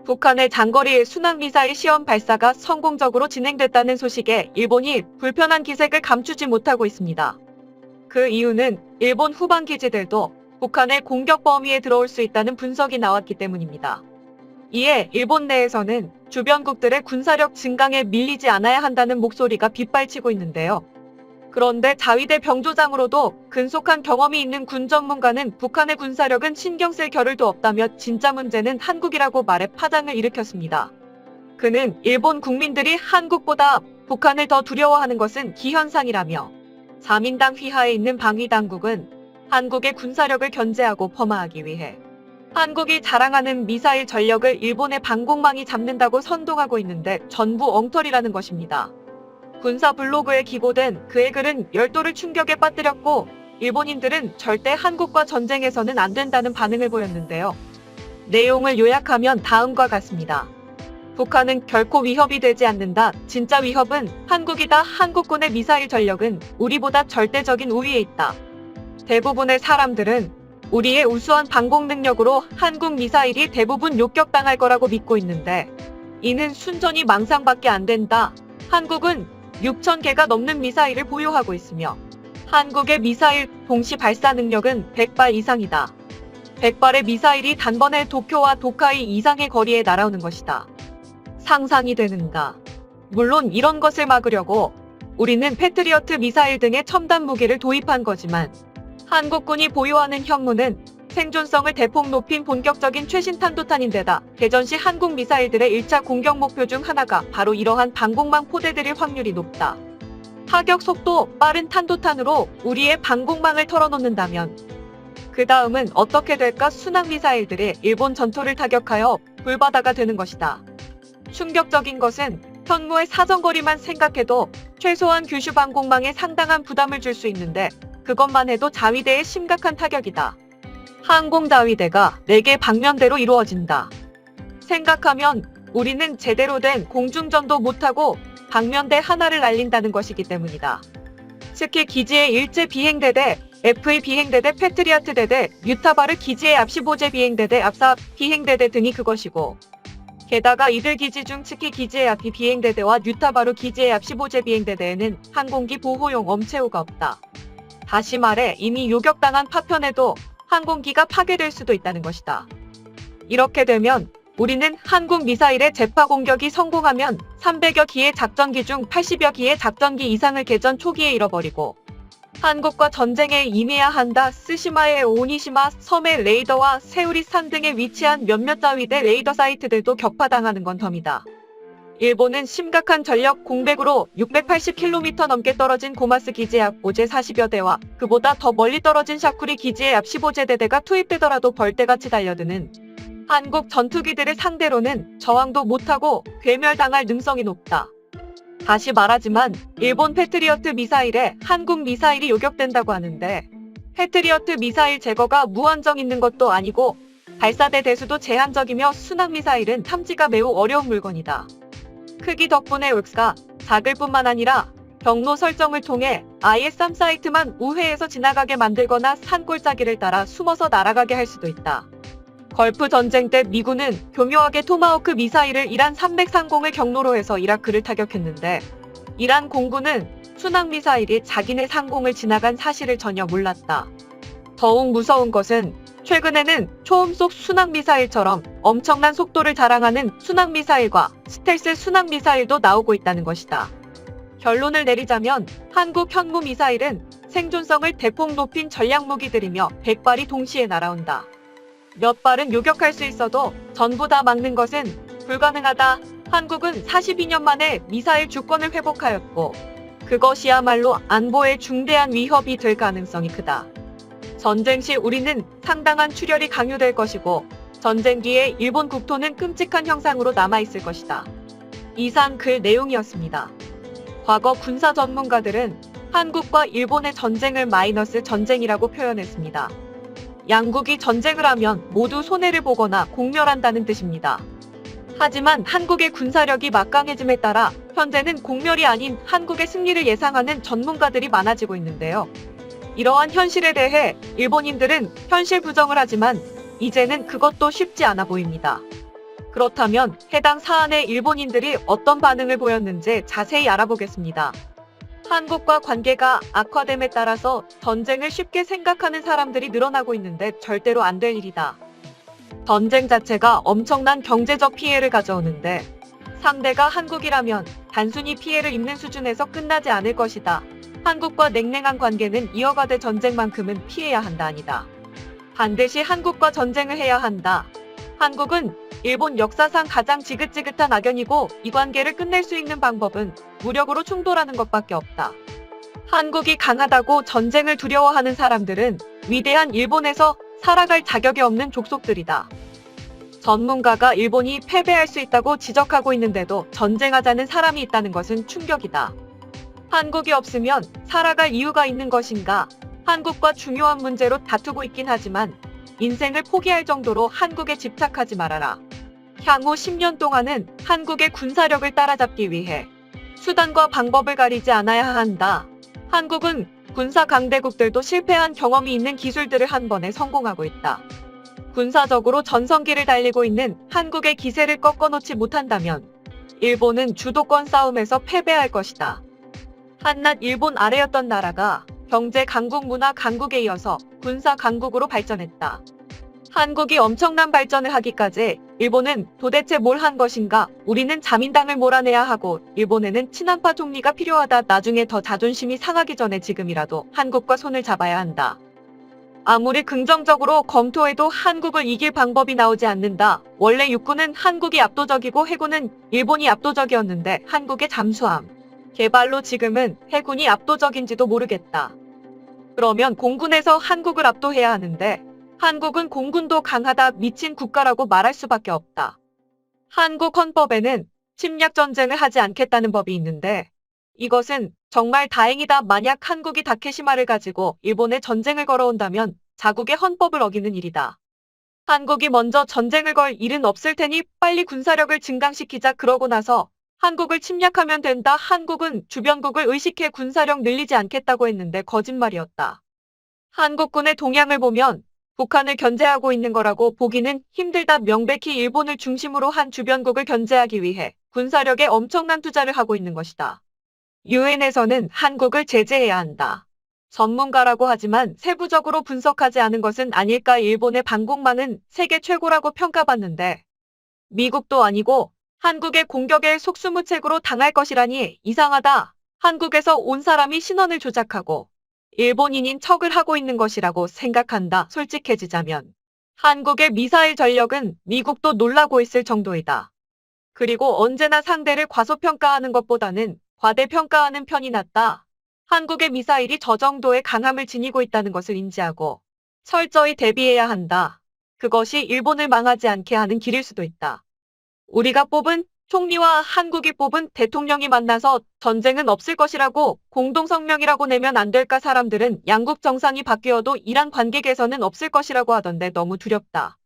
북한의 장거리 순항미사일 시험 발사가 성공적으로 진행됐다는 소식에 일본이 불편한 기색을 감추지 못하고 있습니다. 그 이유는 일본 후방 기지들도 북한의 공격 범위에 들어올 수 있다는 분석이 나왔기 때문입니다. 이에 일본 내에서는 주변국들의 군사력 증강에 밀리지 않아야 한다는 목소리가 빗발치고 있는데요. 그런데 자위대 병조장으로도 근속한 경험이 있는 군 전문가는 북한의 군사력은 신경 쓸 겨를도 없다며 진짜 문제는 한국이라고 말해 파장을 일으켰습니다. 그는 일본 국민들이 한국보다 북한을 더 두려워하는 것은 기현상이라며 자민당 휘하에 있는 방위당국은 한국의 군사력을 견제하고 폄하하기 위해 한국이 자랑하는 미사일 전력을 일본의 방공망이 잡는다고 선동하고 있는데 전부 엉터리라는 것입니다. 군사 블로그에 기고된 그의 글은 열도를 충격에 빠뜨렸고 일본인들은 절대 한국과 전쟁에서는 안 된다는 반응을 보였는데요. 내용을 요약하면 다음과 같습니다. 북한은 결코 위협이 되지 않는다. 진짜 위협은 한국이다. 한국군의 미사일 전력은 우리보다 절대적인 우위에 있다. 대부분의 사람들은 우리의 우수한 방공 능력으로 한국 미사일이 대부분 요격당할 거라고 믿고 있는데 이는 순전히 망상밖에 안 된다. 한국은 6,000개가 넘는 미사일을 보유하고 있으며 한국의 미사일 동시 발사 능력은 100발 이상이다. 100발의 미사일이 단번에 도쿄와 도카이 이상의 거리에 날아오는 것이다. 상상이 되는가? 물론 이런 것을 막으려고 우리는 패트리어트 미사일 등의 첨단 무기를 도입한 거지만 한국군이 보유하는 현무는 생존성을 대폭 높인 본격적인 최신 탄도탄인데다 개전 시 한국 미사일들의 1차 공격 목표 중 하나가 바로 이러한 방공망 포대들일 확률이 높다. 타격 속도 빠른 탄도탄으로 우리의 방공망을 털어놓는다면 그 다음은 어떻게 될까? 순항미사일들이 일본 전토를 타격하여 불바다가 되는 것이다. 충격적인 것은 현무의 사정거리만 생각해도 최소한 규슈 방공망에 상당한 부담을 줄 수 있는데 그것만 해도 자위대의 심각한 타격이다. 항공자위대가 4개 방면대로 이루어진다. 생각하면 우리는 제대로 된 공중전도 못하고 방면대 하나를 날린다는 것이기 때문이다. 특히 기지의 일제 비행대대, FA 비행대대, 패트리어트 대대, 유타바르 기지의 앞15제 비행대대, 앞사 비행대대 등이 그것이고 게다가 이들 기지 중 특히 기지의 앞 비행대대와 유타바르 기지의 앞15제 비행대대에는 항공기 보호용 엄체우가 없다. 다시 말해 이미 요격당한 파편에도 항공기가 파괴될 수도 있다는 것이다. 이렇게 되면 우리는 한국 미사일의 재파 공격이 성공하면 300여 기의 작전기 중 80여 기의 작전기 이상을 개전 초기에 잃어버리고 한국과 전쟁에 임해야 한다. 스시마의 오니시마 섬의 레이더와 세우리산 등에 위치한 몇몇 자위대 레이더 사이트들도 격파당하는 건 덤이다. 일본은 심각한 전력 공백으로 680km 넘게 떨어진 고마스 기지의 앞 5제 40여 대와 그보다 더 멀리 떨어진 샤쿠리 기지의 앞 15제 대대가 투입되더라도 벌떼같이 달려드는 한국 전투기들을 상대로는 저항도 못하고 괴멸당할 능성이 높다. 다시 말하지만 일본 패트리어트 미사일에 한국 미사일이 요격된다고 하는데 패트리어트 미사일 제거가 무한정 있는 것도 아니고 발사대 대수도 제한적이며 순항미사일은 탐지가 매우 어려운 물건이다. 크기 덕분에 윽스가 작을 뿐만 아니라 경로 설정을 통해 아예 쌈 사이트만 우회해서 지나가게 만들거나 산골짜기를 따라 숨어서 날아가게 할 수도 있다. 걸프 전쟁 때 미군은 교묘하게 토마호크 미사일을 이란 330을 경로로 해서 이라크를 타격했는데 이란 공군은 순항미사일이 자기네 상공을 지나간 사실을 전혀 몰랐다. 더욱 무서운 것은 최근에는 초음속 순항미사일처럼 엄청난 속도를 자랑하는 순항미사일과 스텔스 순항미사일도 나오고 있다는 것이다. 결론을 내리자면 한국 현무 미사일은 생존성을 대폭 높인 전략무기들이며 100발이 동시에 날아온다. 몇 발은 요격할 수 있어도 전부 다 막는 것은 불가능하다. 한국은 42년 만에 미사일 주권을 회복하였고 그것이야말로 안보에 중대한 위협이 될 가능성이 크다. 전쟁 시 우리는 상당한 출혈이 강요될 것이고 전쟁 뒤에 일본 국토는 끔찍한 형상으로 남아있을 것이다. 이상 글 내용이었습니다. 과거 군사 전문가들은 한국과 일본의 전쟁을 마이너스 전쟁이라고 표현했습니다. 양국이 전쟁을 하면 모두 손해를 보거나 공멸한다는 뜻입니다. 하지만 한국의 군사력이 막강해짐에 따라 현재는 공멸이 아닌 한국의 승리를 예상하는 전문가들이 많아지고 있는데요. 이러한 현실에 대해 일본인들은 현실 부정을 하지만 이제는 그것도 쉽지 않아 보입니다. 그렇다면 해당 사안에 일본인들이 어떤 반응을 보였는지 자세히 알아보겠습니다. 한국과 관계가 악화됨에 따라서 전쟁을 쉽게 생각하는 사람들이 늘어나고 있는데 절대로 안 될 일이다. 전쟁 자체가 엄청난 경제적 피해를 가져오는데 상대가 한국이라면 단순히 피해를 입는 수준에서 끝나지 않을 것이다. 한국과 냉랭한 관계는 이어가되 전쟁만큼은 피해야 한다 아니다. 반드시 한국과 전쟁을 해야 한다. 한국은 일본 역사상 가장 지긋지긋한 악연이고 이 관계를 끝낼 수 있는 방법은 무력으로 충돌하는 것밖에 없다. 한국이 강하다고 전쟁을 두려워하는 사람들은 위대한 일본에서 살아갈 자격이 없는 족속들이다. 전문가가 일본이 패배할 수 있다고 지적하고 있는데도 전쟁하자는 사람이 있다는 것은 충격이다. 한국이 없으면 살아갈 이유가 있는 것인가? 한국과 중요한 문제로 다투고 있긴 하지만 인생을 포기할 정도로 한국에 집착하지 말아라. 향후 10년 동안은 한국의 군사력을 따라잡기 위해 수단과 방법을 가리지 않아야 한다. 한국은 군사 강대국들도 실패한 경험이 있는 기술들을 한 번에 성공하고 있다. 군사적으로 전성기를 달리고 있는 한국의 기세를 꺾어놓지 못한다면 일본은 주도권 싸움에서 패배할 것이다. 한낱 일본 아래였던 나라가 경제 강국, 문화 강국에 이어서 군사 강국으로 발전했다. 한국이 엄청난 발전을 하기까지 일본은 도대체 뭘 한 것인가? 우리는 자민당을 몰아내야 하고 일본에는 친한파 총리가 필요하다. 나중에 더 자존심이 상하기 전에 지금이라도 한국과 손을 잡아야 한다. 아무리 긍정적으로 검토해도 한국을 이길 방법이 나오지 않는다. 원래 육군은 한국이 압도적이고 해군은 일본이 압도적이었는데 한국의 잠수함 개발로 지금은 해군이 압도적인지도 모르겠다. 그러면 공군에서 한국을 압도해야 하는데 한국은 공군도 강하다. 미친 국가라고 말할 수밖에 없다. 한국 헌법에는 침략 전쟁을 하지 않겠다는 법이 있는데 이것은 정말 다행이다. 만약 한국이 다케시마를 가지고 일본에 전쟁을 걸어온다면 자국의 헌법을 어기는 일이다. 한국이 먼저 전쟁을 걸 일은 없을 테니 빨리 군사력을 증강시키자. 그러고 나서 한국을 침략하면 된다. 한국은 주변국을 의식해 군사력 늘리지 않겠다고 했는데 거짓말이었다. 한국군의 동향을 보면 북한을 견제하고 있는 거라고 보기는 힘들다. 명백히 일본을 중심으로 한 주변국을 견제하기 위해 군사력에 엄청난 투자를 하고 있는 것이다. 유엔에서는 한국을 제재해야 한다. 전문가라고 하지만 세부적으로 분석하지 않은 것은 아닐까. 일본의 방공망은 세계 최고라고 평가받는데 미국도 아니고 한국의 공격에 속수무책으로 당할 것이라니 이상하다. 한국에서 온 사람이 신원을 조작하고 일본인인 척을 하고 있는 것이라고 생각한다. 솔직해지자면 한국의 미사일 전력은 미국도 놀라고 있을 정도이다. 그리고 언제나 상대를 과소평가하는 것보다는 과대평가하는 편이 낫다. 한국의 미사일이 저 정도의 강함을 지니고 있다는 것을 인지하고 철저히 대비해야 한다. 그것이 일본을 망하지 않게 하는 길일 수도 있다. 우리가 뽑은 총리와 한국이 뽑은 대통령이 만나서 전쟁은 없을 것이라고 공동성명이라고 내면 안 될까? 사람들은 양국 정상이 바뀌어도 이란 관계 개선은 없을 것이라고 하던데 너무 두렵다.